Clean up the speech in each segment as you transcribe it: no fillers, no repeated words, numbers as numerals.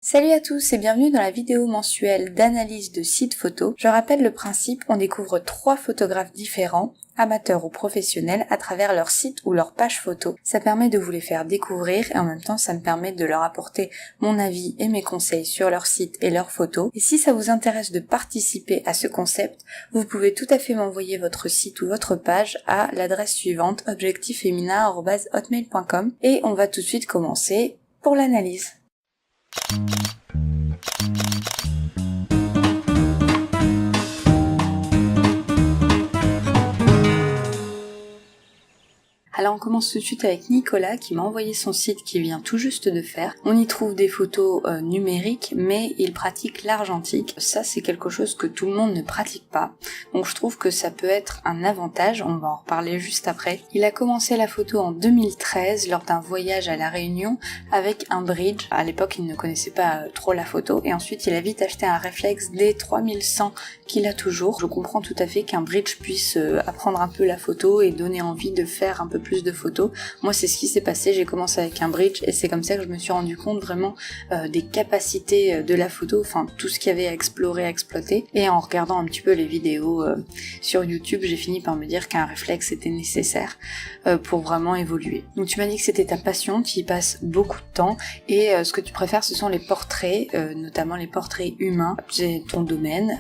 Salut à tous et bienvenue dans la vidéo mensuelle d'analyse de sites photos. Je rappelle le principe, on découvre 3 photographes différents, amateurs ou professionnels, à travers leur site ou leur page photo. Ça permet de vous les faire découvrir et en même temps ça me permet de leur apporter mon avis et mes conseils sur leur site et leurs photos. Et si ça vous intéresse de participer à ce concept, vous pouvez tout à fait m'envoyer votre site ou votre page à l'adresse suivante, objectifeminin@hotmail.com, et on va tout de suite commencer pour l'analyse. Alors on commence tout de suite avec Nicolas qui m'a envoyé son site qui vient tout juste de faire. On y trouve des photos numériques, mais il pratique l'argentique. Ça c'est quelque chose que tout le monde ne pratique pas. Donc je trouve que ça peut être un avantage, on va en reparler juste après. Il a commencé la photo en 2013 lors d'un voyage à La Réunion avec un bridge. À l'époque il ne connaissait pas trop la photo et ensuite il a vite acheté un réflexe D3100 qu'il a toujours. Je comprends tout à fait qu'un bridge puisse apprendre un peu la photo et donner envie de faire un peu plus de photos. Moi c'est ce qui s'est passé, j'ai commencé avec un bridge et c'est comme ça que je me suis rendu compte vraiment des capacités de la photo, enfin tout ce qu'il y avait à explorer, à exploiter, et en regardant un petit peu les vidéos sur YouTube, j'ai fini par me dire qu'un réflexe était nécessaire pour vraiment évoluer. Donc tu m'as dit que c'était ta passion, tu y passes beaucoup de temps et ce que tu préfères ce sont les portraits, notamment les portraits humains. C'est ton domaine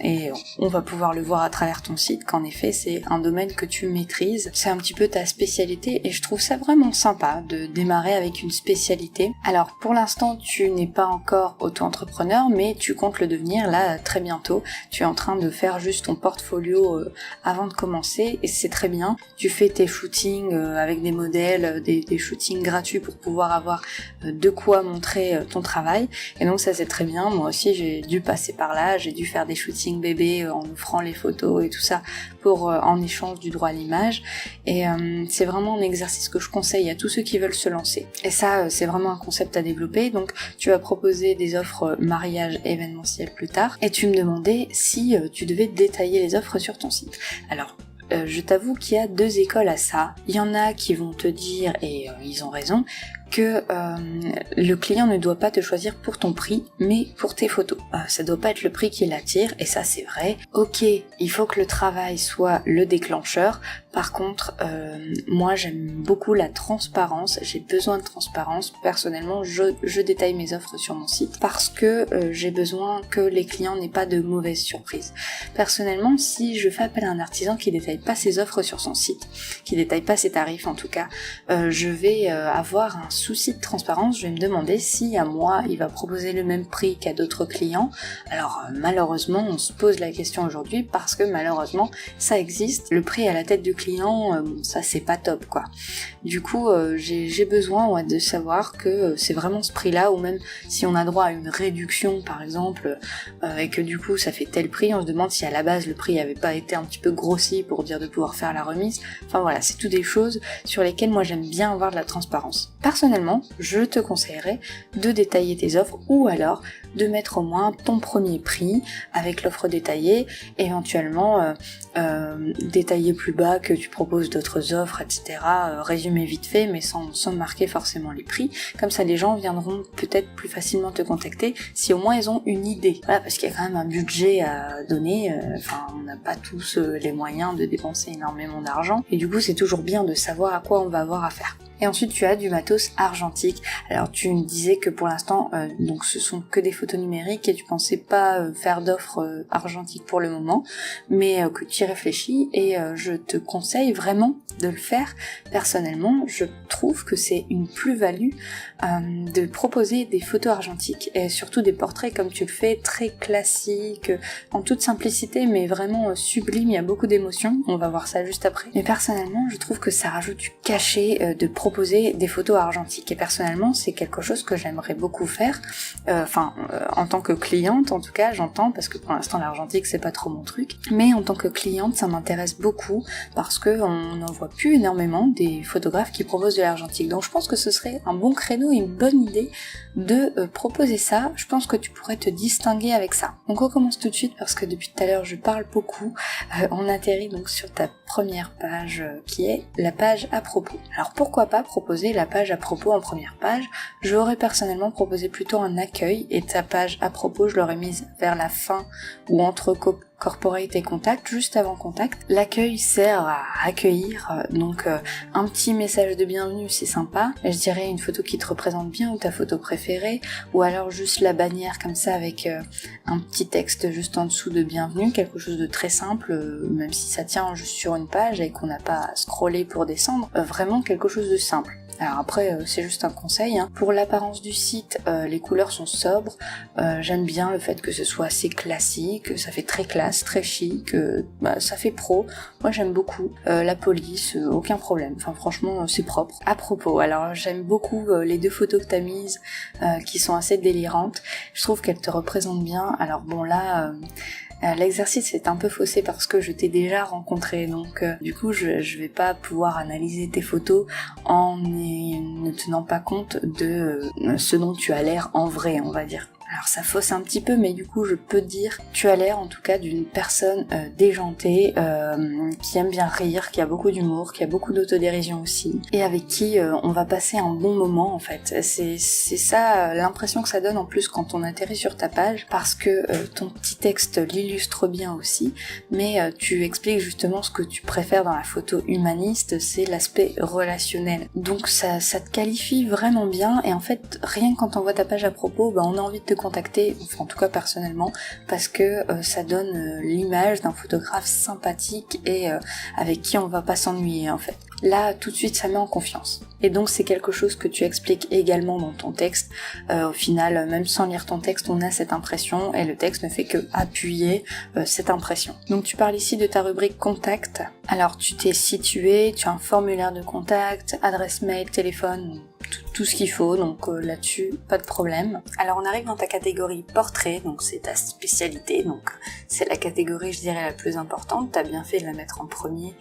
et on va pouvoir le voir à travers ton site qu'en effet c'est un domaine que tu maîtrises, c'est un petit peu ta spécialité et je trouve ça vraiment sympa de démarrer avec une spécialité. Alors pour l'instant tu n'es pas encore auto-entrepreneur mais tu comptes le devenir là très bientôt. Tu es en train de faire juste ton portfolio avant de commencer et c'est très bien. Tu fais tes shootings avec des modèles, des shootings gratuits pour pouvoir avoir de quoi montrer ton travail et donc ça c'est très bien. Moi aussi j'ai dû passer par là, j'ai dû faire des shootings bébés en offrant les photos et tout ça pour en échange du droit à l'image et c'est vraiment un exercice que je conseille à tous ceux qui veulent se lancer. Et ça, c'est vraiment un concept à développer. Donc, tu vas proposer des offres mariage événementiel plus tard. Et tu me demandais si tu devais détailler les offres sur ton site. Alors, je t'avoue qu'il y a 2 écoles à ça. Il y en a qui vont te dire, et ils ont raison, que le client ne doit pas te choisir pour ton prix, mais pour tes photos. Ça doit pas être le prix qui l'attire, et ça c'est vrai. Ok, il faut que le travail soit le déclencheur. Par contre, moi j'aime beaucoup la transparence, j'ai besoin de transparence. Personnellement, je détaille mes offres sur mon site parce que j'ai besoin que les clients n'aient pas de mauvaises surprises. Personnellement, si je fais appel à un artisan qui détaille pas ses offres sur son site, qui détaille pas ses tarifs en tout cas, je vais avoir un souci de transparence. Je vais me demander si à moi il va proposer le même prix qu'à d'autres clients. Alors malheureusement on se pose la question aujourd'hui parce que malheureusement ça existe, le prix à la tête du client, ça c'est pas top quoi. Du coup j'ai besoin de savoir que c'est vraiment ce prix là, ou même si on a droit à une réduction par exemple et que du coup ça fait tel prix, on se demande si à la base le prix avait pas été un petit peu grossi pour dire de pouvoir faire la remise. Enfin voilà, c'est tout des choses sur lesquelles moi j'aime bien avoir de la transparence. Personnellement, je te conseillerais de détailler tes offres ou alors de mettre au moins ton premier prix avec l'offre détaillée, éventuellement détailler plus bas que tu proposes d'autres offres, etc. Résumer vite fait mais sans marquer forcément les prix. Comme ça les gens viendront peut-être plus facilement te contacter si au moins ils ont une idée. Voilà, parce qu'il y a quand même un budget à donner, on n'a pas tous les moyens de dépenser énormément d'argent et du coup c'est toujours bien de savoir à quoi on va avoir affaire. Et ensuite tu as du matos argentique. Alors tu me disais que pour l'instant donc ce sont que des photos numériques et tu pensais pas faire d'offres argentiques pour le moment, mais que tu y réfléchis et je te conseille vraiment de le faire. Personnellement je trouve que c'est une plus-value de proposer des photos argentiques et surtout des portraits comme tu le fais, très classiques, en toute simplicité mais vraiment sublime, il y a beaucoup d'émotions, on va voir ça juste après. Mais personnellement je trouve que ça rajoute du cachet de proposer des photos argentiques et personnellement c'est quelque chose que j'aimerais beaucoup faire, en tant que cliente en tout cas j'entends, parce que pour l'instant l'argentique c'est pas trop mon truc, mais en tant que cliente ça m'intéresse beaucoup parce que on n'en voit plus énormément des photographes qui proposent de l'argentique, donc je pense que ce serait un bon créneau et une bonne idée de proposer ça. Je pense que tu pourrais te distinguer avec ça. Donc on commence tout de suite parce que depuis tout à l'heure je parle beaucoup. On atterrit donc sur ta première page qui est la page à propos. Alors pourquoi pas pas proposé la page à propos en première page, j'aurais personnellement proposé plutôt un accueil, et ta page à propos je l'aurais mise vers la fin ou entre corporate et contact, juste avant contact. L'accueil sert à accueillir, donc un petit message de bienvenue, c'est sympa. Je dirais une photo qui te représente bien ou ta photo préférée, ou alors juste la bannière comme ça avec un petit texte juste en dessous de bienvenue, quelque chose de très simple, même si ça tient juste sur une page et qu'on n'a pas à scroller pour descendre, vraiment quelque chose de simple. Alors après, c'est juste un conseil, hein. Pour l'apparence du site, les couleurs sont sobres, j'aime bien le fait que ce soit assez classique, ça fait très classe, très chic, ça fait pro, moi j'aime beaucoup. La police, aucun problème, enfin franchement c'est propre. À propos, alors j'aime beaucoup les 2 photos que t'as mises, qui sont assez délirantes, je trouve qu'elles te représentent bien. Alors bon là... l'exercice est un peu faussé parce que je t'ai déjà rencontré, donc du coup je vais pas pouvoir analyser tes photos en ne tenant pas compte de ce dont tu as l'air en vrai, on va dire. Alors ça fausse un petit peu, mais du coup je peux te dire, tu as l'air en tout cas d'une personne déjantée, qui aime bien rire, qui a beaucoup d'humour, qui a beaucoup d'autodérision aussi, et avec qui on va passer un bon moment en fait. C'est ça l'impression que ça donne en plus quand on atterrit sur ta page, parce que ton petit texte l'illustre bien aussi, mais tu expliques justement ce que tu préfères dans la photo humaniste, c'est l'aspect relationnel. Donc ça te qualifie vraiment bien, et en fait rien que quand on voit ta page à propos, on a envie de te contacter, enfin en tout cas personnellement, parce que ça donne l'image d'un photographe sympathique et avec qui on va pas s'ennuyer en fait. Là tout de suite ça met en confiance. Et donc c'est quelque chose que tu expliques également dans ton texte. Au final, même sans lire ton texte, on a cette impression et le texte ne fait que appuyer cette impression. Donc tu parles ici de ta rubrique contact. Alors tu t'es situé, tu as un formulaire de contact, adresse mail, téléphone, tout ce qu'il faut, donc là-dessus pas de problème. Alors on arrive dans ta catégorie portrait, donc c'est ta spécialité, donc c'est la catégorie je dirais la plus importante, t'as bien fait de la mettre en premier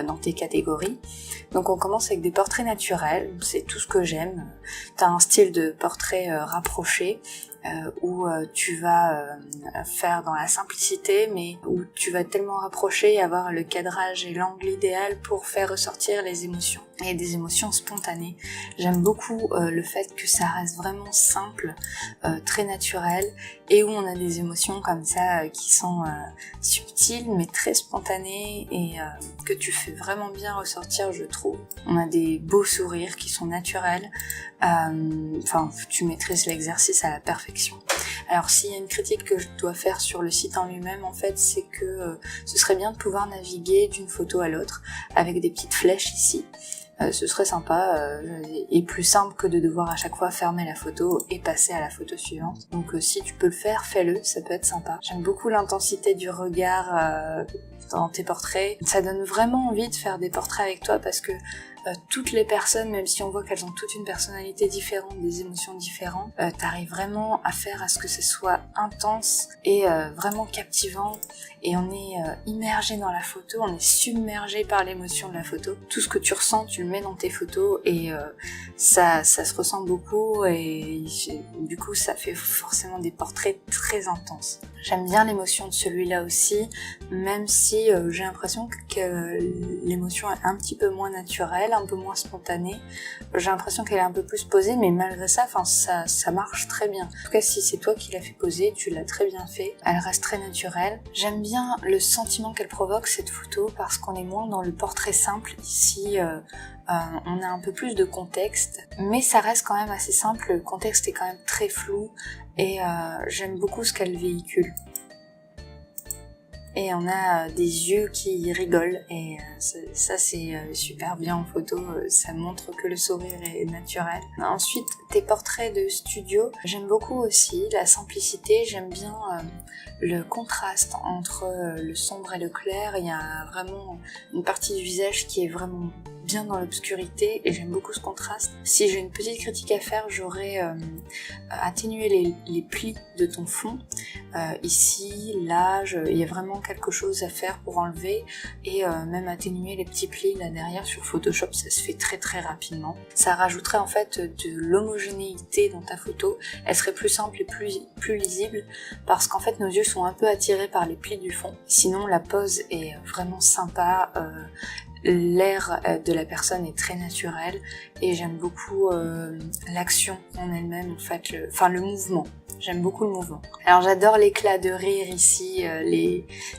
dans tes catégories. Donc on commence avec des portraits naturels, c'est tout ce que j'aime. T'as un style de portrait rapproché, où tu vas faire dans la simplicité, mais où tu vas tellement rapprocher et avoir le cadrage et l'angle idéal pour faire ressortir les émotions, et des émotions spontanées. J'aime beaucoup le fait que ça reste vraiment simple, très naturel, et où on a des émotions comme ça qui sont subtiles mais très spontanées, et que tu fais vraiment bien ressortir, je trouve. On a des beaux sourires qui sont naturels, tu maîtrises l'exercice à la perfection. Alors s'il y a une critique que je dois faire sur le site en lui-même, en fait, c'est que ce serait bien de pouvoir naviguer d'une photo à l'autre avec des petites flèches ici. Ce serait sympa et plus simple que de devoir à chaque fois fermer la photo et passer à la photo suivante. Donc si tu peux le faire, fais-le, ça peut être sympa. J'aime beaucoup l'intensité du regard dans tes portraits. Ça donne vraiment envie de faire des portraits avec toi parce que toutes les personnes, même si on voit qu'elles ont toute une personnalité différente, des émotions différentes, t'arrives vraiment à faire à ce que ce soit intense et vraiment captivant, et on est immergé dans la photo, on est submergé par l'émotion de la photo. Tout ce que tu ressens, tu le mets dans tes photos, et ça se ressent beaucoup, et du coup ça fait forcément des portraits très intenses. J'aime bien l'émotion de celui-là aussi, même si j'ai l'impression que l'émotion est un petit peu moins naturelle, un peu moins spontanée. J'ai l'impression qu'elle est un peu plus posée, mais malgré ça, ça marche très bien. En tout cas, si c'est toi qui l'as fait poser, tu l'as très bien fait. Elle reste très naturelle. J'aime bien le sentiment qu'elle provoque, cette photo, parce qu'on est moins dans le portrait simple. Ici, on a un peu plus de contexte, mais ça reste quand même assez simple. Le contexte est quand même très flou, et j'aime beaucoup ce qu'elle véhicule. Et on a des yeux qui rigolent, et ça c'est super bien en photo, ça montre que le sourire est naturel. Ensuite, tes portraits de studio, j'aime beaucoup aussi la simplicité, j'aime bien le contraste entre le sombre et le clair. Il y a vraiment une partie du visage qui est vraiment bien dans l'obscurité, et j'aime beaucoup ce contraste. Si j'ai une petite critique à faire, j'aurais atténué les plis de ton fond. Ici, là, il y a vraiment quelque chose à faire pour enlever, et même atténuer les petits plis là derrière. Sur Photoshop, ça se fait très très rapidement. Ça rajouterait en fait de l'homogénéité dans ta photo. Elle serait plus simple et plus lisible, parce qu'en fait nos yeux sont un peu attirés par les plis du fond. Sinon la pose est vraiment sympa. l'air de la personne est très naturel et j'aime beaucoup l'action en elle-même, en fait, le mouvement. J'aime beaucoup le mouvement. Alors j'adore l'éclat de rire ici,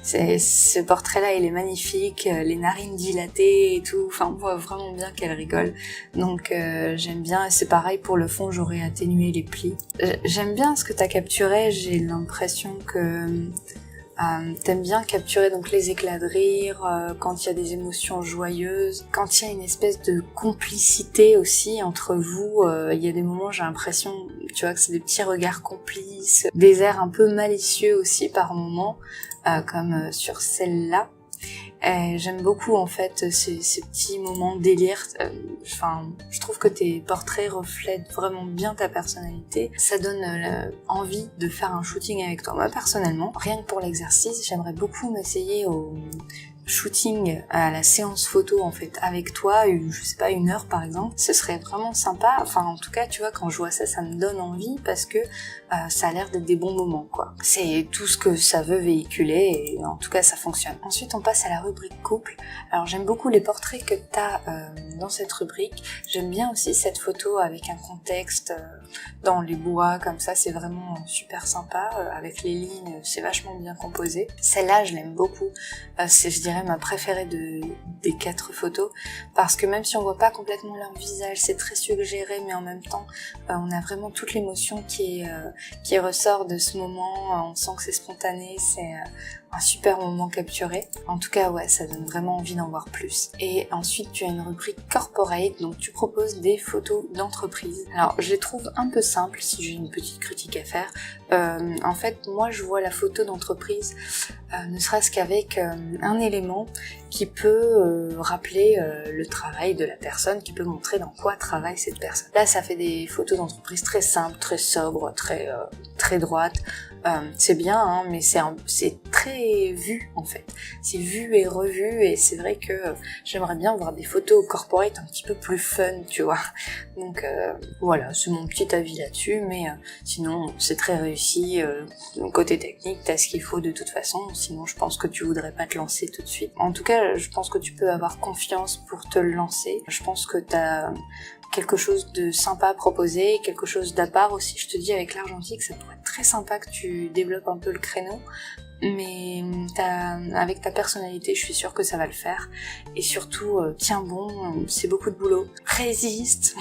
ce portrait-là il est magnifique, les narines dilatées et tout, enfin on voit vraiment bien qu'elle rigole. Donc j'aime bien, et c'est pareil pour le fond, j'aurais atténué les plis. J'aime bien ce que t'as capturé, j'ai l'impression que t'aimes bien capturer donc les éclats de rire, quand il y a des émotions joyeuses, quand il y a une espèce de complicité aussi entre vous. Il y a des moments j'ai l'impression, tu vois, que c'est des petits regards complices, des airs un peu malicieux aussi par moments, comme sur celle-là. J'aime beaucoup en fait ces petits moments de délire. Je trouve que tes portraits reflètent vraiment bien ta personnalité. Ça donne envie de faire un shooting avec toi. Moi personnellement, rien que pour l'exercice, j'aimerais beaucoup m'essayer au shooting, à la séance photo en fait avec toi, je sais pas, 1 heure par exemple. Ce serait vraiment sympa. Enfin en tout cas tu vois, quand je vois ça, ça me donne envie parce que ça a l'air d'être des bons moments quoi. C'est tout ce que ça veut véhiculer et en tout cas ça fonctionne. Ensuite on passe à la rubrique couple. Alors j'aime beaucoup les portraits que t'as dans cette rubrique. J'aime bien aussi cette photo avec un contexte dans les bois comme ça, c'est vraiment super sympa, avec les lignes, c'est vachement bien composé. Celle-là je l'aime beaucoup, c'est je dirais ma préférée des 4 photos, parce que même si on voit pas complètement leur visage, c'est très suggéré, mais en même temps on a vraiment toute l'émotion qui ressort de ce moment, on sent que c'est spontané, c'est un super moment capturé. En tout cas ouais, ça donne vraiment envie d'en voir plus. Et ensuite tu as une rubrique corporate, donc tu proposes des photos d'entreprise. Alors je les trouve un peu simples, si j'ai une petite critique à faire. En fait moi je vois la photo d'entreprise ne serait-ce qu'avec un élément qui peut rappeler le travail de la personne, qui peut montrer dans quoi travaille cette personne. Là ça fait des photos d'entreprise très simples, très sobres, très droites. C'est bien hein, mais c'est très vu en fait. C'est vu et revu, et c'est vrai que j'aimerais bien voir des photos corporate un petit peu plus fun, tu vois. Donc voilà, c'est mon petit avis là-dessus, mais sinon c'est très réussi. Côté technique, t'as ce qu'il faut de toute façon, sinon je pense que tu voudrais pas te lancer tout de suite. En tout cas, je pense que tu peux avoir confiance pour te lancer. Je pense que t'as quelque chose de sympa à proposer, quelque chose d'à part aussi. Je te dis, avec l'argentique, ça pourrait être très sympa que tu développes un peu le créneau, mais avec ta personnalité, je suis sûre que ça va le faire. Et surtout, tiens bon, c'est beaucoup de boulot. Résiste,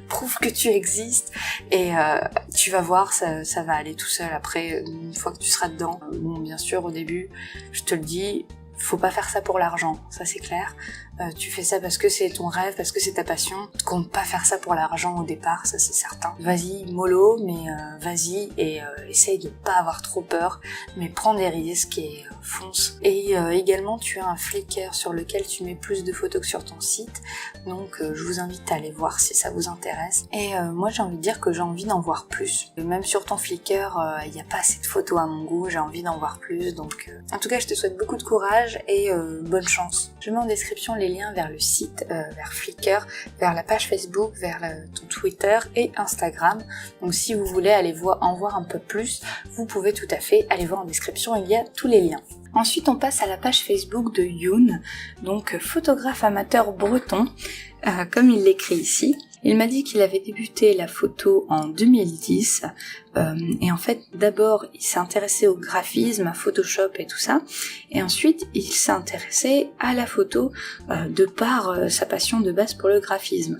prouve que tu existes, et tu vas voir, ça va aller tout seul après, une fois que tu seras dedans. Bon, bien sûr, au début, je te le dis, faut pas faire ça pour l'argent, ça c'est clair. Tu fais ça parce que c'est ton rêve, parce que c'est ta passion. Compte pas faire ça pour l'argent au départ, ça c'est certain. Vas-y mollo, mais vas-y, et essaye de pas avoir trop peur, mais prends des risques et fonce. Et également tu as un Flickr sur lequel tu mets plus de photos que sur ton site, donc je vous invite à aller voir si ça vous intéresse. Et moi j'ai envie de dire que j'ai envie d'en voir plus. Même sur ton Flickr, il n'y a pas assez de photos à mon goût, j'ai envie d'en voir plus, donc en tout cas je te souhaite beaucoup de courage et bonne chance. Je mets en description les liens vers le site, vers Flickr, vers la page Facebook, vers ton Twitter et Instagram. Donc si vous voulez aller en voir un peu plus, vous pouvez tout à fait aller voir en description, il y a tous les liens. Ensuite on passe à la page Facebook de Youn, donc photographe amateur breton, comme il l'écrit ici. Il m'a dit qu'il avait débuté la photo en 2010, et en fait d'abord il s'est intéressé au graphisme, à Photoshop et tout ça, et ensuite il s'est intéressé à la photo de par sa passion de base pour le graphisme,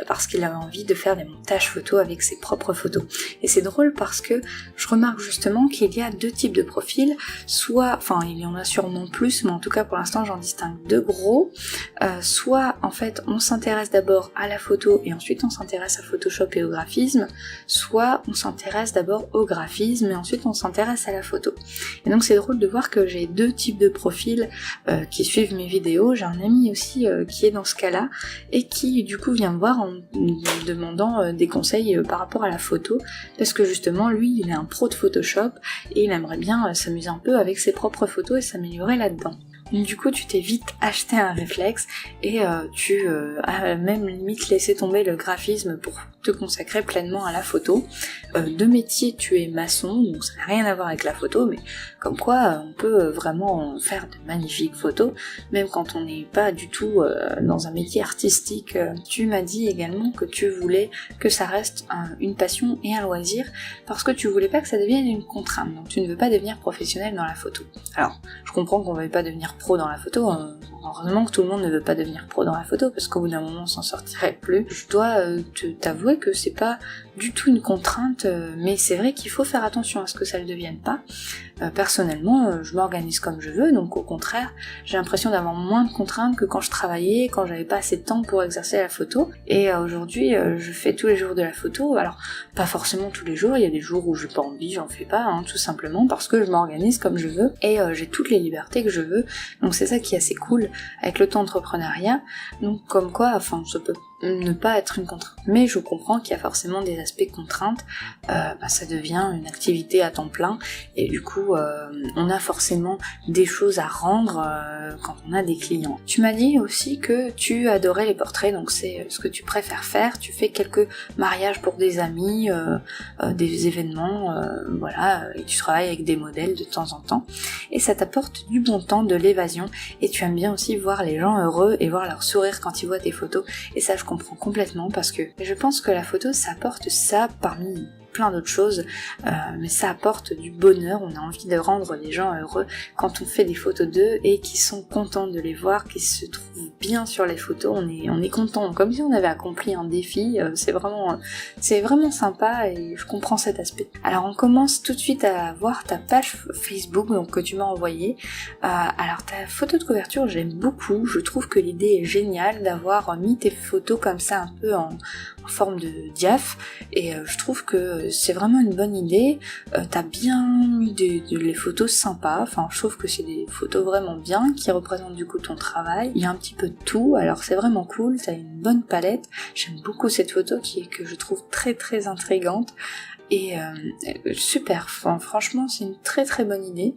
parce qu'il avait envie de faire des montages photos avec ses propres photos. Et c'est drôle parce que je remarque justement qu'il y a 2 types de profils, soit, enfin il y en a sûrement plus, mais en tout cas pour l'instant j'en distingue 2 gros, soit en fait on s'intéresse d'abord à la photo et ensuite on s'intéresse à Photoshop et au graphisme, soit on s'intéresse d'abord au graphisme et ensuite on s'intéresse à la photo. Et donc c'est drôle de voir que j'ai 2 types de profils qui suivent mes vidéos. J'ai un ami aussi qui est dans ce cas-là et qui du coup vient me voir en me demandant des conseils par rapport à la photo, parce que justement lui il est un pro de Photoshop et il aimerait bien s'amuser un peu avec ses propres photos et s'améliorer là-dedans. Du coup tu t'es vite acheté un réflexe et tu as même limite laissé tomber le graphisme pour te consacrer pleinement à la photo. De métier, tu es maçon, donc ça n'a rien à voir avec la photo, mais comme quoi on peut vraiment faire de magnifiques photos, même quand on n'est pas du tout dans un métier artistique. Tu m'as dit également que tu voulais que ça reste une passion et un loisir, parce que tu voulais pas que ça devienne une contrainte, donc tu ne veux pas devenir professionnel dans la photo. Alors, je comprends qu'on ne veuille pas devenir pro dans la photo, heureusement que tout le monde ne veut pas devenir pro dans la photo, parce qu'au bout d'un moment on s'en sortirait plus. Je dois t'avouer que c'est pas du tout une contrainte, mais c'est vrai qu'il faut faire attention à ce que ça ne le devienne pas. Personnellement, je m'organise comme je veux, donc au contraire, j'ai l'impression d'avoir moins de contraintes que quand je travaillais, quand j'avais pas assez de temps pour exercer la photo. Et aujourd'hui, je fais tous les jours de la photo. Alors, pas forcément tous les jours, il y a des jours où j'ai pas envie, j'en fais pas, tout simplement parce que je m'organise comme je veux et j'ai toutes les libertés que je veux. Donc c'est ça qui est assez cool avec l'auto-entrepreneuriat. Donc comme quoi, enfin, ça peut ne pas être une contrainte. Mais je comprends qu'il y a forcément des aspects contraintes, ça devient une activité à temps plein, et du coup, on a forcément des choses à rendre quand on a des clients. Tu m'as dit aussi que tu adorais les portraits, donc c'est ce que tu préfères faire. Tu fais quelques mariages pour des amis, des événements, voilà, et tu travailles avec des modèles de temps en temps, et ça t'apporte du bon temps, de l'évasion, et tu aimes bien aussi voir les gens heureux et voir leur sourire quand ils voient tes photos, et ça je comprends complètement, parce que je pense que la photo ça apporte ça parmi plein d'autres choses, mais ça apporte du bonheur. On a envie de rendre les gens heureux quand on fait des photos d'eux et qui sont contents de les voir, qui se trouvent bien sur les photos. On est content, comme si on avait accompli un défi. C'est vraiment sympa, et je comprends cet aspect. Alors on commence tout de suite à voir ta page Facebook, donc que tu m'as envoyée. Alors ta photo de couverture, j'aime beaucoup. Je trouve que l'idée est géniale d'avoir mis tes photos comme ça un peu en forme de diaph, et je trouve que c'est vraiment une bonne idée. T'as bien mis les photos sympas, enfin je trouve que c'est des photos vraiment bien qui représentent du coup ton travail. Il y a un petit peu de tout, alors c'est vraiment cool, t'as une bonne palette. J'aime beaucoup cette photo que je trouve très très intrigante. Et super, enfin, franchement c'est une très très bonne idée.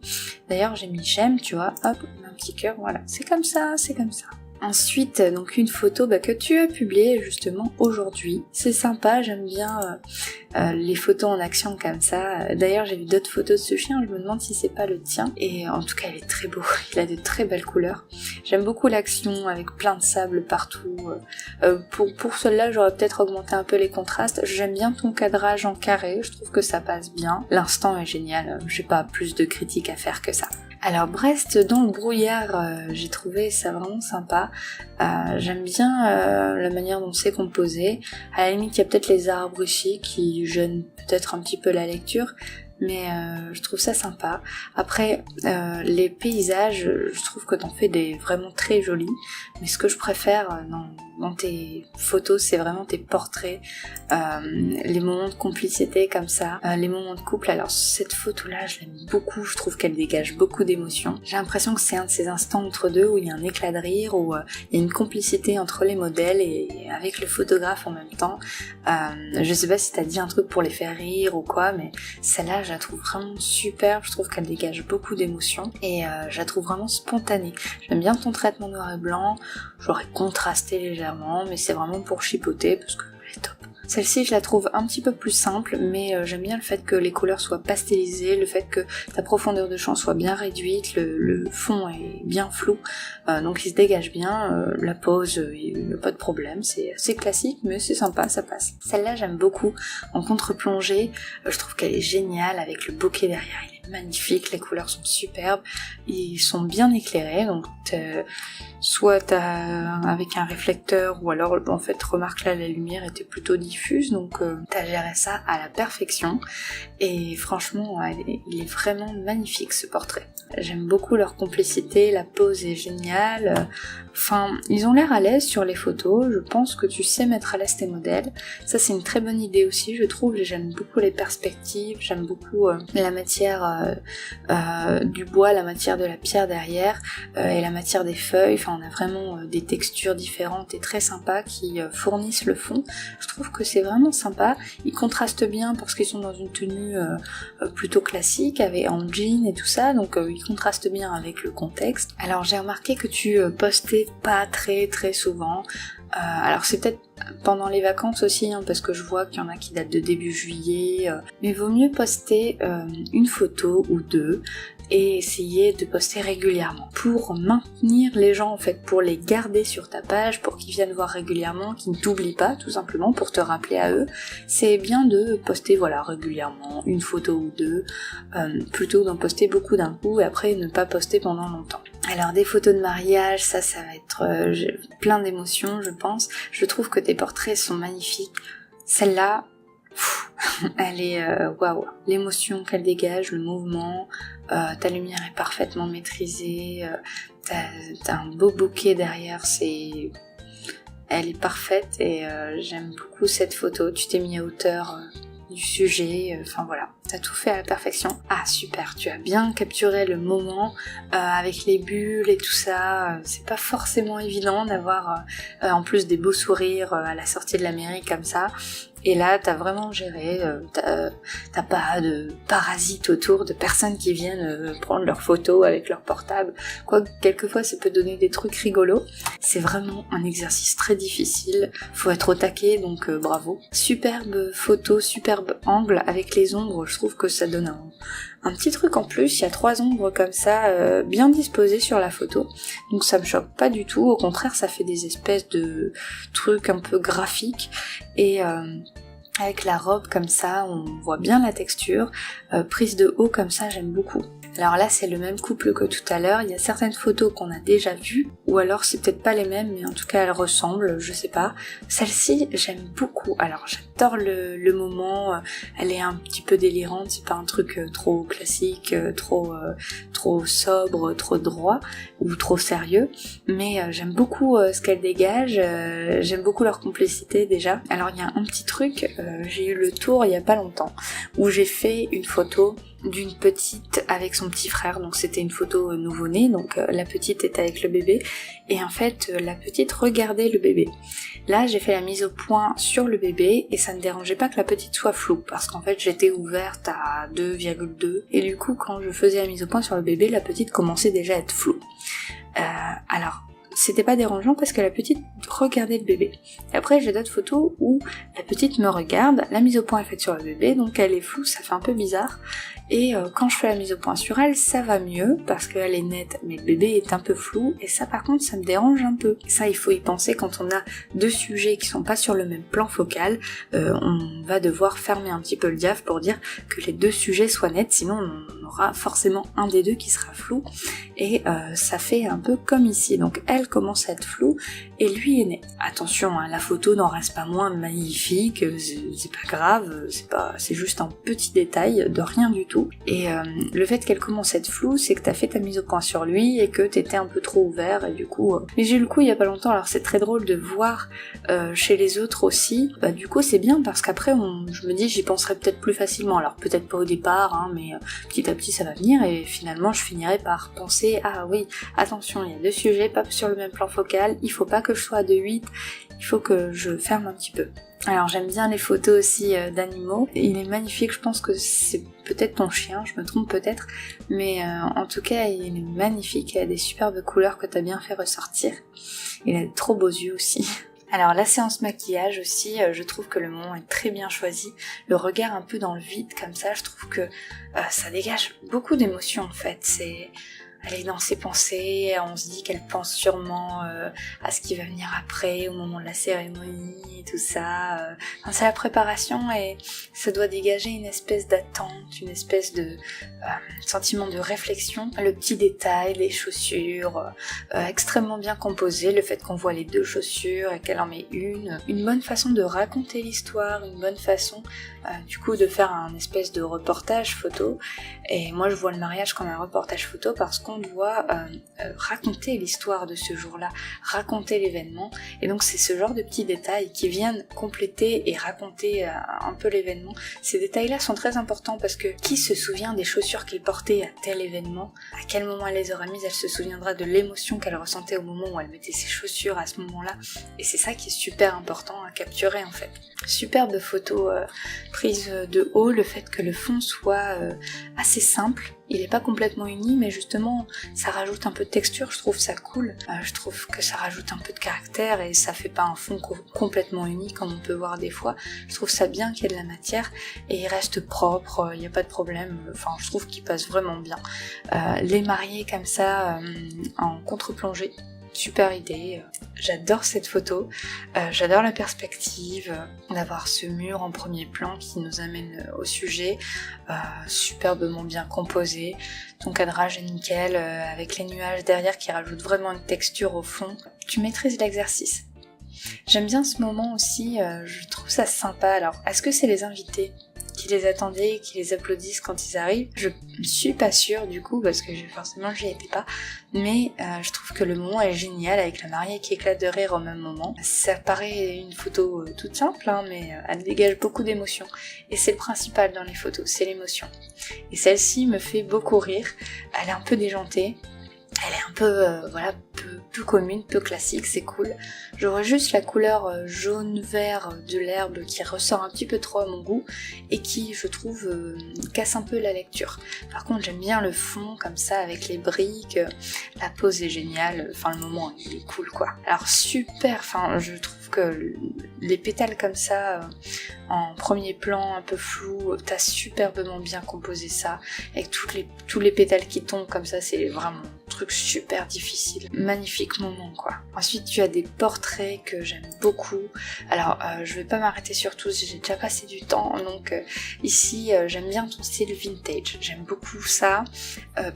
D'ailleurs j'ai mis j'aime, tu vois, hop, un petit cœur, voilà, c'est comme ça. Ensuite, donc une photo que tu as publiée justement aujourd'hui. C'est sympa, j'aime bien les photos en action comme ça. D'ailleurs, j'ai vu d'autres photos de ce chien, je me demande si c'est pas le tien. Et en tout cas, il est très beau, il a de très belles couleurs. J'aime beaucoup l'action avec plein de sable partout. Pour celle-là, j'aurais peut-être augmenté un peu les contrastes. J'aime bien ton cadrage en carré, je trouve que ça passe bien. L'instant est génial, j'ai pas plus de critiques à faire que ça. Alors Brest dans le brouillard, j'ai trouvé ça vraiment sympa. J'aime bien la manière dont c'est composé. À la limite, il y a peut-être les arbres ici qui gênent peut-être un petit peu la lecture, mais je trouve ça sympa. Après, les paysages, je trouve que t'en fais des vraiment très jolis, mais ce que je préfère dans tes photos, c'est vraiment tes portraits, les moments de complicité comme ça, les moments de couple. Alors cette photo-là, je l'aime beaucoup, je trouve qu'elle dégage beaucoup d'émotions. J'ai l'impression que c'est un de ces instants entre deux où il y a un éclat de rire, où il y a une complicité entre les modèles et avec le photographe en même temps. Je sais pas si t'as dit un truc pour les faire rire ou quoi, mais celle-là, je la trouve vraiment superbe, je trouve qu'elle dégage beaucoup d'émotions, et je la trouve vraiment spontanée. J'aime bien ton traitement noir et blanc, j'aurais contrasté légèrement, mais c'est vraiment pour chipoter parce que elle est top. Celle-ci, je la trouve un petit peu plus simple, mais j'aime bien le fait que les couleurs soient pastelisées, le fait que ta profondeur de champ soit bien réduite, le fond est bien flou, donc il se dégage bien, la pose, il n'y a pas de problème, c'est assez classique, mais c'est sympa, ça passe. Celle-là, j'aime beaucoup, en contre-plongée, je trouve qu'elle est géniale, avec le bokeh derrière, il est magnifique, les couleurs sont superbes, ils sont bien éclairés, donc soit avec un réflecteur, ou alors en fait remarque là la lumière était plutôt diffuse, donc t'as géré ça à la perfection, et franchement il est vraiment magnifique ce portrait. J'aime beaucoup leur complicité, la pose est géniale, enfin ils ont l'air à l'aise sur les photos, je pense que tu sais mettre à l'aise tes modèles, ça c'est une très bonne idée aussi je trouve, j'aime beaucoup les perspectives, j'aime beaucoup la matière du bois, la matière de la pierre derrière, et la matière des feuilles, enfin on a vraiment des textures différentes et très sympas qui fournissent le fond. Je trouve que c'est vraiment sympa, ils contrastent bien parce qu'ils sont dans une tenue plutôt classique, en jean et tout ça, donc ils contrastent bien avec le contexte. Alors j'ai remarqué que tu postais pas très très souvent, Alors c'est peut-être pendant les vacances aussi, hein, parce que je vois qu'il y en a qui datent de début juillet, mais vaut mieux poster une photo ou deux et essayer de poster régulièrement pour maintenir les gens en fait, pour les garder sur ta page, pour qu'ils viennent voir régulièrement, qu'ils ne t'oublient pas tout simplement, pour te rappeler à eux. C'est bien de poster régulièrement une photo ou deux, plutôt que d'en poster beaucoup d'un coup et après ne pas poster pendant longtemps. Alors des photos de mariage, ça va être plein d'émotions je pense. Je trouve que tes portraits sont magnifiques. Celle-là, elle est waouh. L'émotion qu'elle dégage, le mouvement, ta lumière est parfaitement maîtrisée, t'as un beau bouquet derrière, elle est parfaite et j'aime beaucoup cette photo. Tu t'es mis à hauteur du sujet, enfin voilà, t'as tout fait à la perfection. Ah super, tu as bien capturé le moment avec les bulles et tout ça, c'est pas forcément évident d'avoir en plus des beaux sourires à la sortie de la mairie comme ça. Et là, t'as vraiment géré, t'as pas de parasites autour, de personnes qui viennent prendre leurs photos avec leur portable. Quoique, quelquefois, ça peut donner des trucs rigolos. C'est vraiment un exercice très difficile, faut être au taquet, donc bravo. Superbe photo, superbe angle avec les ombres, je trouve que ça donne un petit truc en plus. Il y a 3 ombres comme ça, bien disposées sur la photo, donc ça me choque pas du tout, au contraire, ça fait des espèces de trucs un peu graphiques, et avec la robe comme ça, on voit bien la texture, prise de haut comme ça, j'aime beaucoup. Alors là, c'est le même couple que tout à l'heure, il y a certaines photos qu'on a déjà vues, ou alors c'est peut-être pas les mêmes, mais en tout cas elles ressemblent, je sais pas. Celle-ci, j'aime beaucoup, alors j'adore le moment, elle est un petit peu délirante, c'est pas un truc trop classique, trop sobre, trop droit, ou trop sérieux, mais j'aime beaucoup ce qu'elle dégage, j'aime beaucoup leur complicité déjà. Alors il y a un petit truc, j'ai eu le tour il y a pas longtemps, où j'ai fait une photo d'une petite avec son petit frère, donc c'était une photo nouveau-né, donc la petite était avec le bébé, et en fait la petite regardait le bébé. Là j'ai fait la mise au point sur le bébé, et ça ne dérangeait pas que la petite soit floue, parce qu'en fait j'étais ouverte à 2,2, et du coup quand je faisais la mise au point sur le bébé, la petite commençait déjà à être floue. Alors c'était pas dérangeant parce que la petite regardait le bébé. Et après j'ai d'autres photos où la petite me regarde, la mise au point est faite sur le bébé, donc elle est floue, ça fait un peu bizarre. Et quand je fais la mise au point sur elle, ça va mieux parce qu'elle est nette, mais le bébé est un peu flou, et ça par contre ça me dérange un peu. Ça il faut y penser quand on a 2 sujets qui sont pas sur le même plan focal, on va devoir fermer un petit peu le diaph pour dire que les 2 sujets soient nets, sinon on aura forcément un des 2 qui sera flou, et ça fait un peu comme ici. Donc elle commence à être floue et lui est net. Attention, hein, la photo n'en reste pas moins magnifique, c'est pas grave, c'est juste un petit détail de rien du tout. Et le fait qu'elle commence à être floue, c'est que t'as fait ta mise au point sur lui et que t'étais un peu trop ouvert, et du coup... Mais j'ai eu le coup il y a pas longtemps, alors c'est très drôle de voir chez les autres aussi, bah du coup c'est bien parce qu'après je me dis j'y penserai peut-être plus facilement, alors peut-être pas au départ, hein, mais petit à petit ça va venir, et finalement je finirai par penser, ah oui, attention, il y a 2 sujets, pas sur le même plan focal, il faut pas que je sois à 2,8, il faut que je ferme un petit peu. Alors j'aime bien les photos aussi d'animaux, il est magnifique, je pense que c'est peut-être ton chien, je me trompe peut-être, mais en tout cas il est magnifique, il a des superbes couleurs que t'as bien fait ressortir, il a de trop beaux yeux aussi. Alors la séance maquillage aussi, je trouve que le moment est très bien choisi, le regard un peu dans le vide comme ça, je trouve que ça dégage beaucoup d'émotions en fait, elle est dans ses pensées, on se dit qu'elle pense sûrement à ce qui va venir après, au moment de la cérémonie et tout ça. Enfin, c'est la préparation et ça doit dégager une espèce d'attente, une espèce de sentiment de réflexion. Le petit détail, les chaussures, extrêmement bien composées, le fait qu'on voit les 2 chaussures et qu'elle en met une bonne façon de raconter l'histoire, une bonne façon du coup de faire un espèce de reportage photo. Et moi je vois le mariage comme un reportage photo parce qu'on doit raconter l'histoire de ce jour-là, raconter l'événement, et donc c'est ce genre de petits détails qui viennent compléter et raconter un peu l'événement. Ces détails-là sont très importants parce que qui se souvient des chaussures qu'il portait à tel événement, à quel moment elle les aura mises, elle se souviendra de l'émotion qu'elle ressentait au moment où elle mettait ses chaussures à ce moment-là, et c'est ça qui est super important à capturer en fait. Superbe photo prise de haut, le fait que le fond soit assez simple, Il est pas complètement uni, mais justement, ça rajoute un peu de texture, je trouve ça cool. Je trouve que ça rajoute un peu de caractère et ça fait pas un fond complètement uni comme on peut voir des fois. Je trouve ça bien qu'il y ait de la matière et il reste propre, il n'y a pas de problème. Enfin, je trouve qu'il passe vraiment bien. Les marier comme ça en contre-plongée, super idée. J'adore cette photo, j'adore la perspective, d'avoir ce mur en premier plan qui nous amène au sujet, superbement bien composé, ton cadrage est nickel, avec les nuages derrière qui rajoutent vraiment une texture au fond. Tu maîtrises l'exercice. J'aime bien ce moment aussi, je trouve ça sympa. Alors, est-ce que c'est les invités qui les attendaient et qui les applaudissent quand ils arrivent? Je suis pas sûre du coup parce que forcément j'y étais pas, mais je trouve que le moment est génial avec la mariée qui éclate de rire au même moment. Ça paraît une photo toute simple, hein, mais elle dégage beaucoup d'émotions et c'est le principal dans les photos, c'est l'émotion. Et celle-ci me fait beaucoup rire, elle est un peu déjantée. Elle est un peu, peu commune, peu classique, c'est cool. J'aurais juste la couleur jaune-vert de l'herbe qui ressort un petit peu trop à mon goût et qui, je trouve, casse un peu la lecture. Par contre, j'aime bien le fond comme ça avec les briques, la pose est géniale, enfin le moment il est cool quoi. Alors super, enfin je trouve que les pétales comme ça, en premier plan, un peu flou, t'as superbement bien composé ça, avec tous les pétales qui tombent comme ça, c'est vraiment un truc super difficile. Magnifique moment quoi. Ensuite tu as des portraits que j'aime beaucoup. Alors je vais pas m'arrêter sur tous, j'ai déjà passé du temps, donc ici j'aime bien tout style vintage, j'aime beaucoup ça.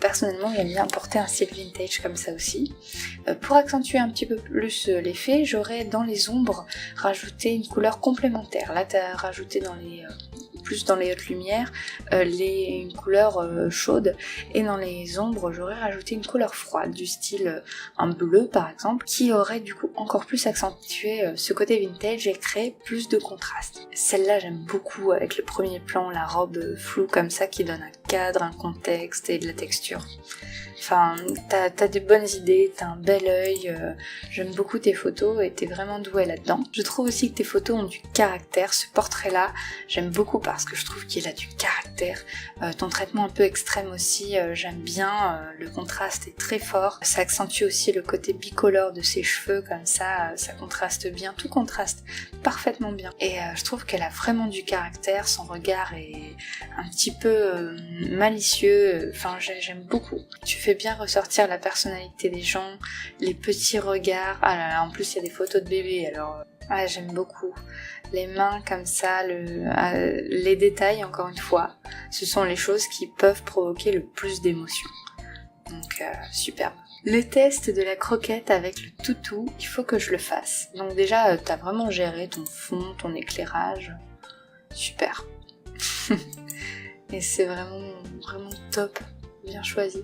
Personnellement j'aime bien porter un style vintage comme ça aussi. Pour accentuer un petit peu plus l'effet, j'aurais dans les ombres rajouté une couleur complémentaire. Là t'as rajouté plus dans les hautes lumières une couleur chaude, et dans les ombres j'aurais rajouté une couleur froide du style un bleu par exemple, qui aurait du coup encore plus accentué ce côté vintage et créé plus de contraste. Celle-là j'aime beaucoup avec le premier plan, la robe floue comme ça qui donne un cadre, un contexte et de la texture. Enfin, t'as des bonnes idées, t'as un bel œil, j'aime beaucoup tes photos et t'es vraiment douée là-dedans. Je trouve aussi que tes photos ont du caractère, ce portrait-là, j'aime beaucoup parce que je trouve qu'il a du caractère. Ton traitement un peu extrême aussi, j'aime bien, le contraste est très fort. Ça accentue aussi le côté bicolore de ses cheveux, comme ça contraste bien, tout contraste parfaitement bien. Et je trouve qu'elle a vraiment du caractère, son regard est un petit peu malicieux, enfin j'aime beaucoup. Tu fais bien ressortir la personnalité des gens, les petits regards. Ah là là, en plus il y a des photos de bébés, alors j'aime beaucoup. Les mains comme ça, les détails encore une fois, ce sont les choses qui peuvent provoquer le plus d'émotions. Donc superbe. Le test de la croquette avec le toutou, il faut que je le fasse. Donc déjà, t'as vraiment géré ton fond, ton éclairage. Super. Et c'est vraiment top. Bien choisi.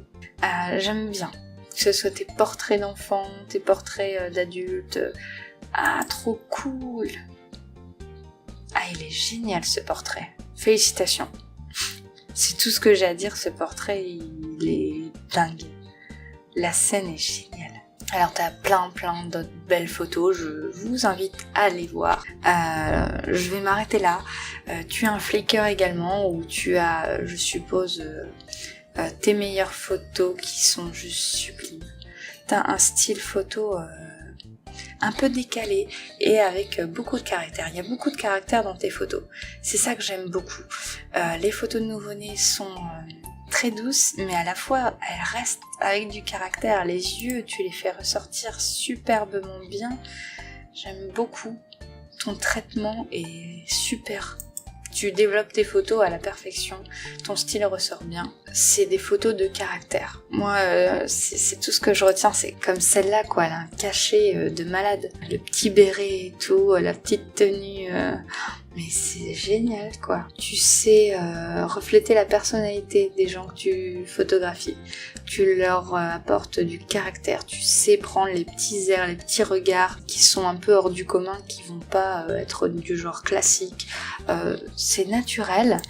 J'aime bien que ce soit tes portraits d'enfants, tes portraits d'adultes. Trop cool. Il est génial ce portrait. Félicitations. C'est tout ce que j'ai à dire, ce portrait, il est dingue. La scène est géniale. Alors t'as plein d'autres belles photos, je vous invite à les voir. Je vais m'arrêter là. Tu as un Flickr également où tu as, je suppose, tes meilleures photos qui sont juste sublimes. T'as un style photo un peu décalé et avec beaucoup de caractère. Il y a beaucoup de caractère dans tes photos. C'est ça que j'aime beaucoup. Les photos de nouveau-nés sont très douces, mais à la fois elles restent avec du caractère. Les yeux, tu les fais ressortir superbement bien. J'aime beaucoup. Ton traitement est super. Tu développes tes photos à la perfection, ton style ressort bien. C'est des photos de caractère. Moi, c'est tout ce que je retiens, c'est comme celle-là, quoi. Elle a un cachet de malade. Le petit béret et tout, la petite tenue. Mais c'est génial, quoi. Tu sais refléter la personnalité des gens que tu photographies. Tu leur apportes du caractère. Tu sais prendre les petits airs, les petits regards qui sont un peu hors du commun, qui vont pas être du genre classique. C'est naturel,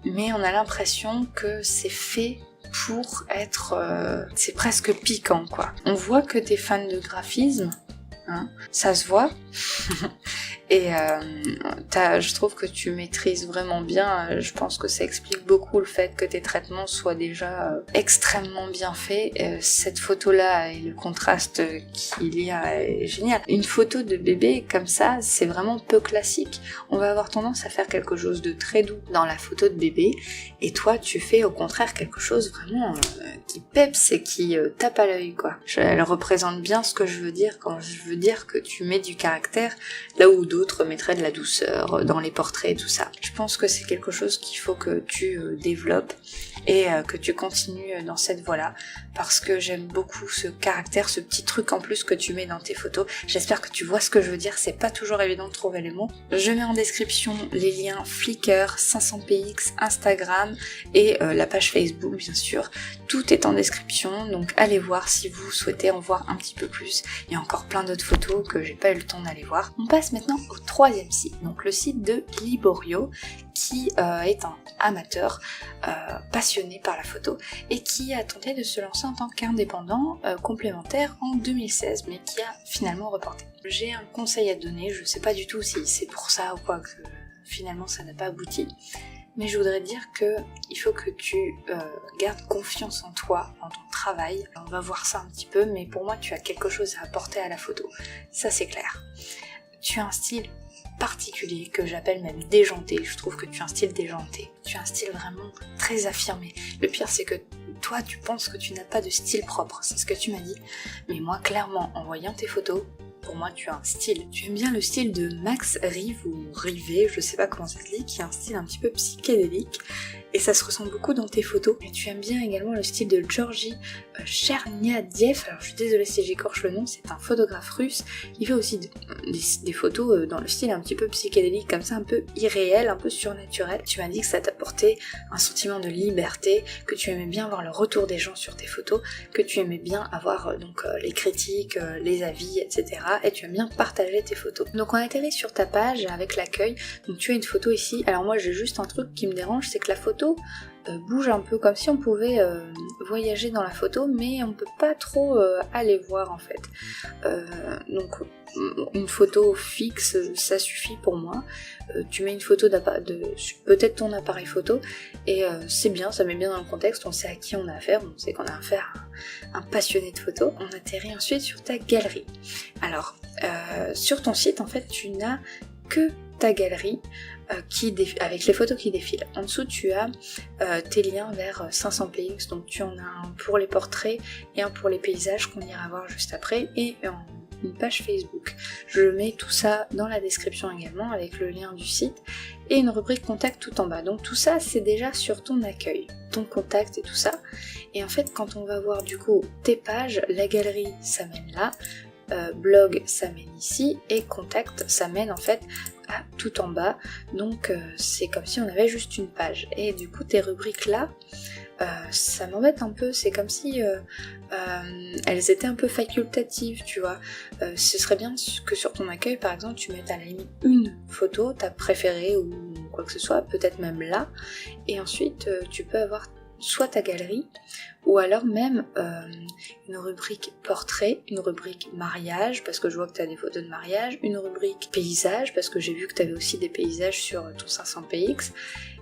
mais on a l'impression que c'est fait pour être... c'est presque piquant, quoi. On voit que t'es fan de graphisme, hein, ça se voit. Et je trouve que tu maîtrises vraiment bien. Je pense que ça explique beaucoup le fait que tes traitements soient déjà extrêmement bien faits. Cette photo-là et le contraste qu'il y a est génial. Une photo de bébé comme ça, c'est vraiment peu classique. On va avoir tendance à faire quelque chose de très doux dans la photo de bébé, et toi tu fais au contraire quelque chose vraiment qui peps et qui tape à l'œil, quoi. Elle représente bien ce que je veux dire quand je veux dire que tu mets du caractère là où d'autres mettraient de la douceur dans les portraits et tout ça. Je pense que c'est quelque chose qu'il faut que tu développes et que tu continues dans cette voie-là, parce que j'aime beaucoup ce caractère, ce petit truc en plus que tu mets dans tes photos. J'espère que tu vois ce que je veux dire, c'est pas toujours évident de trouver les mots. Je mets en description les liens Flickr, 500px, Instagram et la page Facebook bien sûr. Tout est en description, donc allez voir si vous souhaitez en voir un petit peu plus. Il y a encore plein d'autres photos que j'ai pas eu le temps d'aller voir. On passe maintenant au troisième site, donc le site de Liborio, qui est un amateur passionné par la photo et qui a tenté de se lancer en tant qu'indépendant complémentaire en 2016, mais qui a finalement reporté. J'ai un conseil à te donner, je sais pas du tout si c'est pour ça ou quoi que finalement ça n'a pas abouti, mais je voudrais dire que il faut que tu gardes confiance en toi, en ton travail. On va voir ça un petit peu, mais pour moi tu as quelque chose à apporter à la photo, ça c'est clair. Tu as un style particulier que j'appelle même déjanté. Je trouve que tu as un style déjanté. Tu as un style vraiment très affirmé. Le pire c'est que toi tu penses que tu n'as pas de style propre, c'est ce que tu m'as dit. Mais moi clairement en voyant tes photos, pour moi tu as un style. Tu aimes bien le style de Max Rive ou Rivet, je sais pas comment ça se dit, qui a un style un petit peu psychédélique. Et ça se ressent beaucoup dans tes photos. Et tu aimes bien également le style de Georgi Cherniadiev. Alors je suis désolée si j'écorche le nom, c'est un photographe russe. Il fait aussi des photos dans le style un petit peu psychédélique, comme ça, un peu irréel, un peu surnaturel. Tu m'as dit que ça t'apportait un sentiment de liberté, que tu aimais bien voir le retour des gens sur tes photos, que tu aimais bien avoir les critiques, les avis, etc. Et tu aimes bien partager tes photos. Donc on atterrit sur ta page avec l'accueil. Donc tu as une photo ici. Alors moi j'ai juste un truc qui me dérange, c'est que la photo bouge un peu, comme si on pouvait voyager dans la photo, mais on peut pas trop aller voir en fait. Donc une photo fixe, ça suffit pour moi. Tu mets une photo de peut-être ton appareil photo et c'est bien, ça met bien dans le contexte, on sait à qui on a affaire, on sait qu'on a affaire à un passionné de photos. On atterrit ensuite sur ta galerie. Alors sur ton site en fait tu n'as que ta galerie avec les photos qui défilent. En dessous tu as tes liens vers 500px, donc tu en as un pour les portraits et un pour les paysages qu'on ira voir juste après, et une page Facebook. Je mets tout ça dans la description également avec le lien du site et une rubrique contact tout en bas. Donc tout ça c'est déjà sur ton accueil, ton contact et tout ça. Et en fait quand on va voir du coup tes pages, la galerie ça mène là, blog ça mène ici et contact ça mène en fait à tout en bas, donc c'est comme si on avait juste une page. Et du coup tes rubriques là ça m'embête un peu, c'est comme si elles étaient un peu facultatives, tu vois. Ce serait bien que sur ton accueil par exemple tu mettes à la limite une photo, ta préférée ou quoi que ce soit, peut-être même là, et ensuite tu peux avoir soit ta galerie, ou alors même une rubrique portrait, une rubrique mariage, parce que je vois que tu as des photos de mariage, une rubrique paysage, parce que j'ai vu que tu avais aussi des paysages sur ton 500px,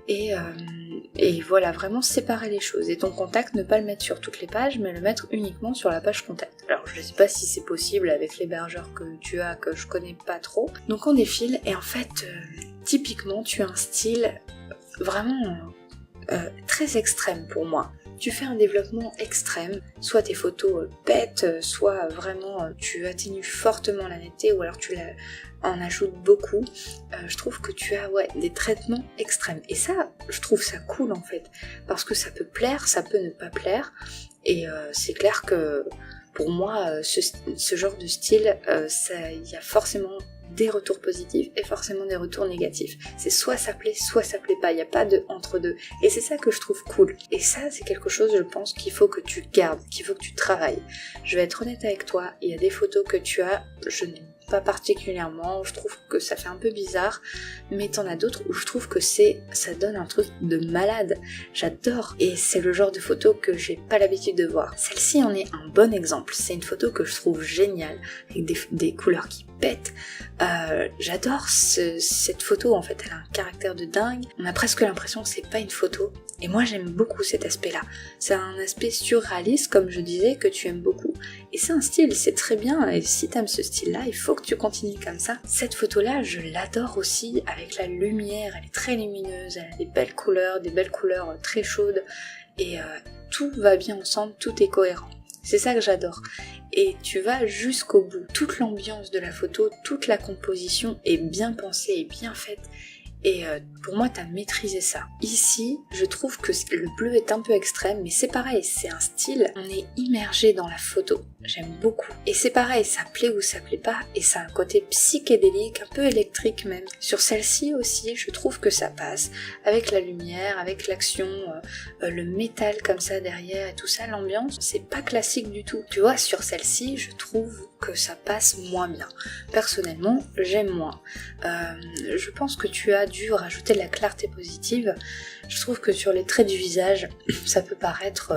et voilà, vraiment séparer les choses. Et ton contact, ne pas le mettre sur toutes les pages, mais le mettre uniquement sur la page contact. Alors je sais pas si c'est possible avec l'hébergeur que tu as, que je connais pas trop. Donc on défile, et en fait, typiquement, tu as un style vraiment très extrême pour moi. Tu fais un développement extrême, soit tes photos pètent, soit vraiment tu atténues fortement la netteté, ou alors tu en ajoutes beaucoup. Je trouve que tu as des traitements extrêmes. Et ça, je trouve ça cool en fait, parce que ça peut plaire, ça peut ne pas plaire, et c'est clair que pour moi, ce genre de style, il y a forcément des retours positifs et forcément des retours négatifs. C'est soit ça plaît pas, il n'y a pas de entre-deux. Et c'est ça que je trouve cool. Et ça, c'est quelque chose, je pense, qu'il faut que tu gardes, qu'il faut que tu travailles. Je vais être honnête avec toi, il y a des photos que tu as, je n'aime pas particulièrement, je trouve que ça fait un peu bizarre, mais t'en as d'autres où je trouve que ça donne un truc de malade. J'adore, et c'est le genre de photo que j'ai pas l'habitude de voir. Celle-ci en est un bon exemple, c'est une photo que je trouve géniale, avec des couleurs qui bête. J'adore cette photo, en fait, elle a un caractère de dingue. On a presque l'impression que c'est pas une photo. Et moi j'aime beaucoup cet aspect-là. C'est un aspect surréaliste, comme je disais, que tu aimes beaucoup. Et c'est un style, c'est très bien. Et si t'aimes ce style-là, il faut que tu continues comme ça. Cette photo-là, je l'adore aussi avec la lumière. Elle est très lumineuse, elle a des belles couleurs très chaudes. Et tout va bien ensemble, tout est cohérent. C'est ça que j'adore. Et tu vas jusqu'au bout. Toute l'ambiance de la photo, toute la composition est bien pensée et bien faite. Et pour moi, t'as maîtrisé ça. Ici, je trouve que le bleu est un peu extrême, mais c'est pareil, c'est un style. On est immergé dans la photo. J'aime beaucoup. Et c'est pareil, ça plaît ou ça plaît pas, et ça a un côté psychédélique, un peu électrique même. Sur celle-ci aussi, je trouve que ça passe, avec la lumière, avec l'action, le métal comme ça derrière et tout ça, l'ambiance, c'est pas classique du tout. Tu vois, sur celle-ci, je trouve que ça passe moins bien. Personnellement, j'aime moins. Je pense que tu as dû rajouter de la clarté positive. Je trouve que sur les traits du visage, ça peut paraître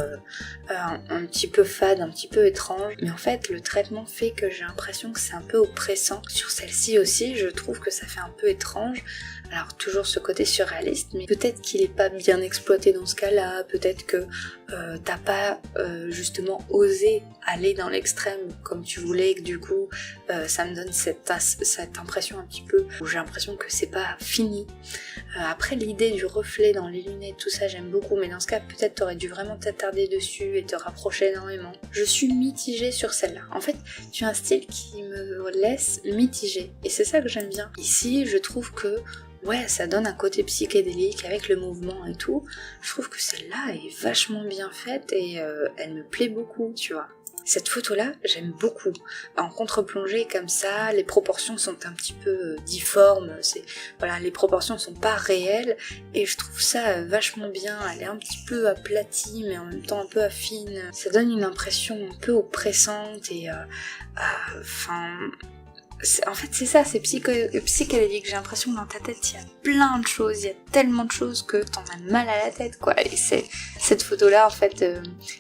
un petit peu fade, un petit peu étrange, mais en fait le traitement fait que j'ai l'impression que c'est un peu oppressant. Sur celle-ci aussi, je trouve que ça fait un peu étrange. Alors toujours ce côté surréaliste, mais peut-être qu'il est pas bien exploité dans ce cas-là, peut-être que t'as pas justement osé aller dans l'extrême comme tu voulais, et que du coup ça me donne cette impression un petit peu, où j'ai l'impression que c'est pas fini. Après l'idée du reflet dans les lunettes, tout ça j'aime beaucoup, mais dans ce cas peut-être t'aurais dû vraiment t'attarder dessus et te rapprocher énormément. Je suis mitigée sur celle-là. En fait, tu as un style qui me laisse mitigée, et c'est ça que j'aime bien. Ici, je trouve que ouais, ça donne un côté psychédélique avec le mouvement et tout. Je trouve que celle-là est vachement bien faite et elle me plaît beaucoup, tu vois. Cette photo-là, j'aime beaucoup. En contre-plongée comme ça, les proportions sont un petit peu difformes. Voilà, les proportions sont pas réelles et je trouve ça vachement bien. Elle est un petit peu aplatie, mais en même temps un peu affine. Ça donne une impression un peu oppressante et en fait c'est ça, c'est psychédélique, j'ai l'impression que dans ta tête il y a plein de choses, il y a tellement de choses que t'en as mal à la tête quoi, et cette photo là en fait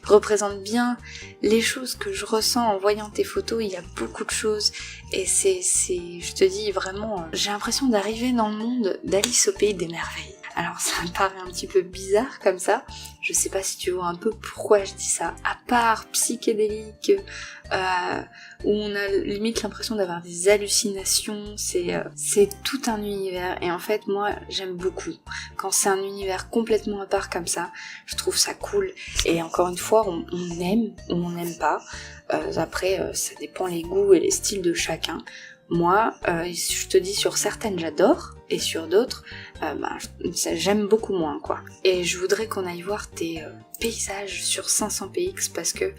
représente bien les choses que je ressens en voyant tes photos. Il y a beaucoup de choses et je te dis vraiment, j'ai l'impression d'arriver dans le monde d'Alice au pays des merveilles. Alors ça me paraît un petit peu bizarre comme ça, je sais pas si tu vois un peu pourquoi je dis ça, à part psychédélique, où on a limite l'impression d'avoir des hallucinations, c'est tout un univers, et en fait moi j'aime beaucoup. Quand c'est un univers complètement à part comme ça, je trouve ça cool, et encore une fois on aime ou on n'aime pas, après ça dépend les goûts et les styles de chacun. Moi, je te dis, sur certaines j'adore, et sur d'autres, j'aime beaucoup moins, quoi. Et je voudrais qu'on aille voir tes paysages sur 500px parce que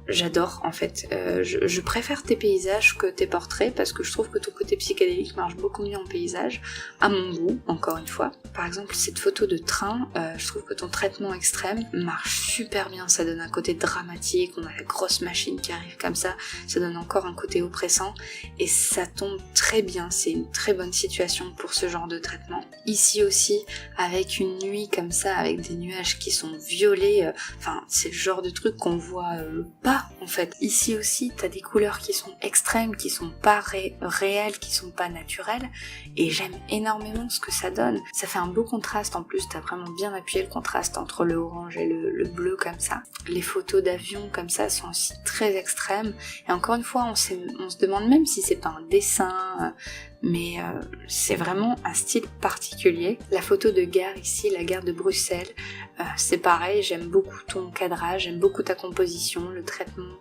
j'adore, en fait. Je préfère tes paysages que tes portraits parce que je trouve que ton côté psychédélique marche beaucoup mieux en paysage, à mon goût, encore une fois. Par exemple, cette photo de train, je trouve que ton traitement extrême marche super bien. Ça donne un côté dramatique, on a la grosse machine qui arrive comme ça donne encore un côté oppressant, et ça tombe très bien, c'est une très bonne situation pour ce genre de traitement. Ici aussi, avec une nuit comme ça, avec des nuages qui sont violets, c'est le genre de truc qu'on voit pas en fait. Ici aussi, t'as des couleurs qui sont extrêmes, qui sont pas réelles, qui sont pas naturelles, et j'aime énormément ce que ça donne. Ça fait un beau contraste, en plus t'as vraiment bien appuyé le contraste entre le orange et le bleu comme ça. Les photos d'avion comme ça sont aussi très extrêmes, et encore une fois, on se demande même si c'est pas un dessin, mais c'est vraiment un style particulier. La photo de gare ici, la gare de Bruxelles, c'est pareil, j'aime beaucoup ton cadrage, j'aime beaucoup ta composition, le traitement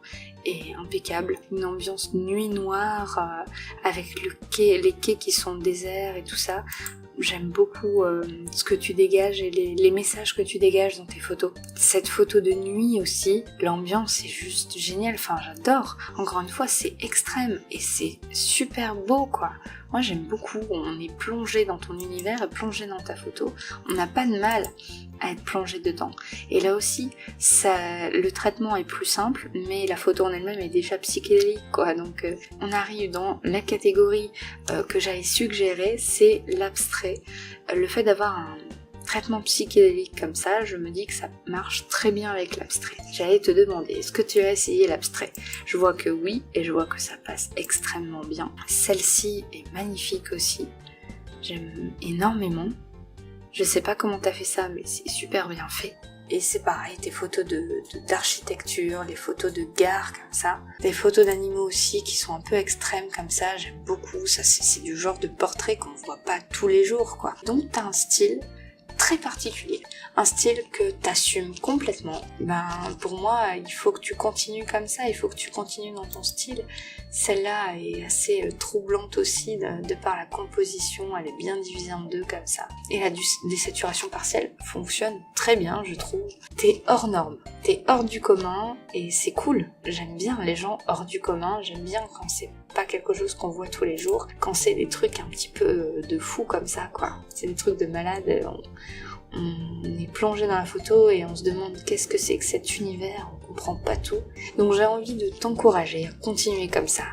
est impeccable. Une ambiance nuit noire, avec les quais qui sont déserts et tout ça. J'aime beaucoup ce que tu dégages et les messages que tu dégages dans tes photos. Cette photo de nuit aussi, l'ambiance est juste géniale, j'adore. Encore une fois, c'est extrême et c'est super beau quoi. Moi j'aime beaucoup, on est plongé dans ton univers et plongé dans ta photo. On n'a pas de mal à être plongé dedans. Et là aussi, le traitement est plus simple, mais la photo en elle-même est déjà psychédélique quoi. Donc on arrive dans la catégorie que j'avais suggérée, c'est l'abstrait. Le fait d'avoir traitement psychédélique comme ça, je me dis que ça marche très bien avec l'abstrait. J'allais te demander, est-ce que tu as essayé l'abstrait? Je vois que oui, et je vois que ça passe extrêmement bien. Celle-ci est magnifique aussi, j'aime énormément. Je sais pas comment t'as fait ça, mais c'est super bien fait. Et c'est pareil, tes photos d'architecture, les photos de gare comme ça, des photos d'animaux aussi qui sont un peu extrêmes comme ça, j'aime beaucoup. Ça c'est du genre de portrait qu'on voit pas tous les jours quoi. Donc t'as un style très particulier, un style que t'assumes complètement. Ben pour moi, il faut que tu continues comme ça, il faut que tu continues dans ton style. Celle-là est assez troublante aussi de par la composition, elle est bien divisée en deux comme ça. Et la désaturation partielle fonctionne très bien, je trouve. T'es hors norme, t'es hors du commun et c'est cool. J'aime bien les gens hors du commun, j'aime bien quand c'est pas quelque chose qu'on voit tous les jours, quand c'est des trucs un petit peu de fou comme ça quoi. C'est des trucs de malade, on est plongé dans la photo et on se demande qu'est-ce que c'est que cet univers, on comprend pas tout. Donc j'ai envie de t'encourager à continuer comme ça.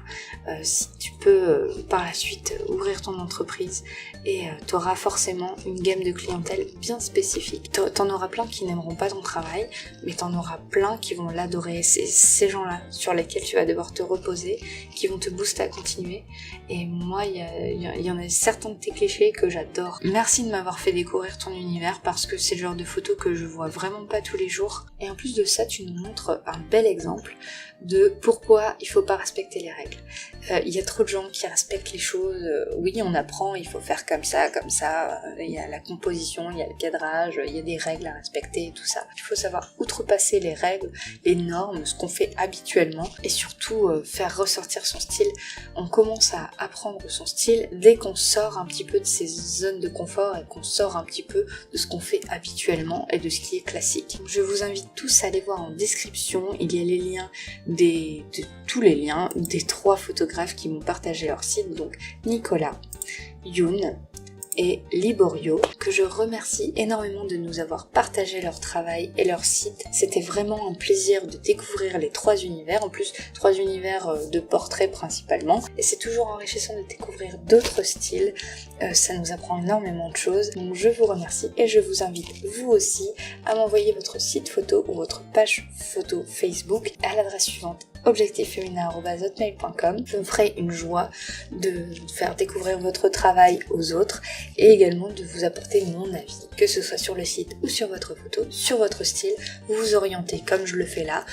Si tu peux par la suite ouvrir ton entreprise et t'auras forcément une gamme de clientèle bien spécifique. T'en auras plein qui n'aimeront pas ton travail, mais t'en auras plein qui vont l'adorer. C'est ces gens-là sur lesquels tu vas devoir te reposer, qui vont te booster à continuer. Et moi, il y en a certains de tes clichés que j'adore. Merci de m'avoir fait découvrir ton univers parce que c'est le genre de photos que je vois vraiment pas tous les jours. Et en plus de ça, tu nous montres un bel exemple de pourquoi il faut pas respecter les règles. Il y a trop de gens qui respectent les choses. Oui, on apprend, il faut faire comme ça. Il y a la composition, il y a le cadrage, il y a des règles à respecter et tout ça. Il faut savoir outrepasser les règles, les normes, ce qu'on fait habituellement et surtout faire ressortir son style. On commence à apprendre son style dès qu'on sort un petit peu de ses zones de confort et qu'on sort un petit peu de ce qu'on fait habituellement et de ce qui est classique. Je vous invite tous à aller voir en description, il y a les liens de tous les liens des 3 photographes qui m'ont partagé leur site, donc Nicolas, Youn et Liborio, que je remercie énormément de nous avoir partagé leur travail et leur site. C'était vraiment un plaisir de découvrir les 3 univers, en plus 3 univers de portraits principalement, et c'est toujours enrichissant de découvrir d'autres styles, ça nous apprend énormément de choses, donc je vous remercie et je vous invite vous aussi à m'envoyer votre site photo ou votre page photo Facebook à l'adresse suivante objectiffeminin@hotmail.com. Je me ferai une joie de faire découvrir votre travail aux autres et également de vous apporter mon avis, que ce soit sur le site ou sur votre photo, sur votre style, vous orienter comme je le fais là,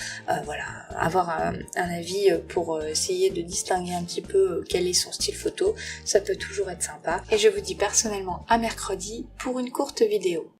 voilà, avoir un avis pour essayer de distinguer un petit peu quel est son style photo, ça peut toujours être sympa. Et je vous dis personnellement à mercredi pour une courte vidéo.